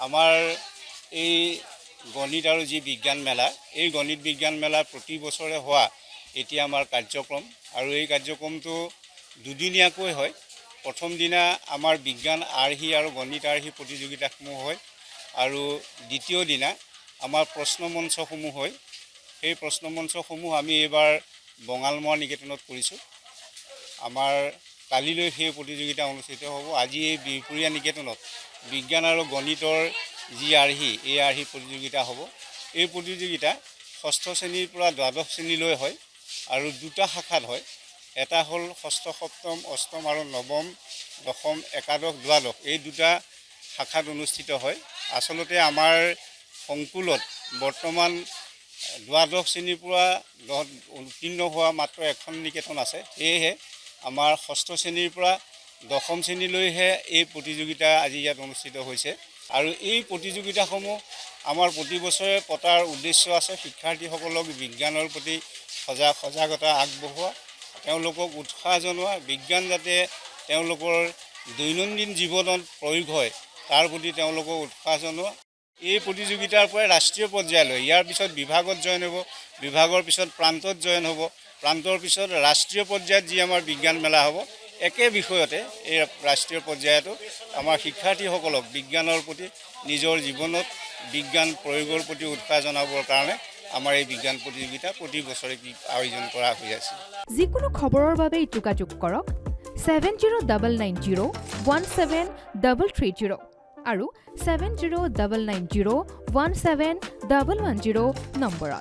আমাৰ এই গণিত আৰু যি বিজ্ঞান মেলা এই গণিত বিজ্ঞান মেলা প্ৰতি বছৰে হোৱা এতিয়া আমাৰ কাৰ্যক্ৰম আৰু এই কাৰ্যক্ৰমটো দুদিনীয়াকৈ হয়। প্ৰথম দিনা আমাৰ বিজ্ঞান আৰ্হি আৰু গণিত আৰ্হি প্ৰতিযোগিতাসমূহ হয় আৰু দ্বিতীয় দিনা আমাৰ প্ৰশ্ন মঞ্চসমূহ হয়। সেই প্ৰশ্ন মঞ্চসমূহ আমি এইবাৰ বঙালমৰা নিকেতনত কৰিছোঁ। আমাৰ কালিলৈ সেই প্ৰতিযোগিতা অনুষ্ঠিত হ'ব। আজি এই বিহপুৰীয়া নিকেতনত বিজ্ঞান আৰু গণিতৰ যি আৰ্হি এই আৰ্হি প্ৰতিযোগিতা হ'ব। এই প্ৰতিযোগিতা ষষ্ঠ শ্ৰেণীৰ পৰা দ্বাদশ শ্ৰেণীলৈ হয় আৰু দুটা শাখাত হয়। এটা হ'ল ষষ্ঠ সপ্তম অষ্টম আৰু নৱম দশম একাদশ দ্বাদশ এই দুটা শাখাত অনুষ্ঠিত হয়। আচলতে আমাৰ সংকুলত বৰ্তমান দ্বাদশ শ্ৰেণীৰ পৰা উত্তীৰ্ণ হোৱা মাত্ৰ এখন নিকেতন আছে। সেয়েহে আমাৰ ষষ্ঠ শ্ৰেণীৰ পৰা দশম শ্ৰেণীলৈহে এই প্ৰতিযোগিতা আজি ইয়াত অনুষ্ঠিত হৈছে আৰু এই প্ৰতিযোগিতাসমূহ আমাৰ প্ৰতি বছৰে পতাৰ উদ্দেশ্য আছে শিক্ষাৰ্থীসকলক বিজ্ঞানৰ প্ৰতি সজাগতা আগবঢ়োৱা, তেওঁলোকক উৎসাহ জনোৱা, বিজ্ঞান যাতে তেওঁলোকৰ দৈনন্দিন জীৱনত প্ৰয়োগ হয় তাৰ প্ৰতি তেওঁলোকক উৎসাহ জনোৱা। এই প্ৰতিযোগিতাৰ পৰাই ৰাষ্ট্ৰীয় পৰ্যায়লৈ ইয়াৰ পিছত বিভাগত জইন হ'ব, বিভাগৰ পিছত প্ৰান্তত জইন হ'ব, প্ৰান্তৰ পিছত ৰাষ্ট্ৰীয় পৰ্যায়ত যি আমাৰ বিজ্ঞান মেলা হ'ব। একে বিষয়তে এই ৰাষ্ট্ৰীয় পৰ্যায়তো আমাৰ শিক্ষাৰ্থীসকলক বিজ্ঞানৰ প্ৰতি নিজৰ জীৱনত বিজ্ঞান প্ৰয়োগৰ প্ৰতি উৎসাহ জনাবৰ কাৰণে আমাৰ এই বিজ্ঞান প্ৰতিযোগিতা প্ৰতি বছৰে আয়োজন কৰা হৈ আছে। যিকোনো খবৰৰ বাবে যোগাযোগ কৰক 7099017330 আৰু 7099017110 নম্বৰত।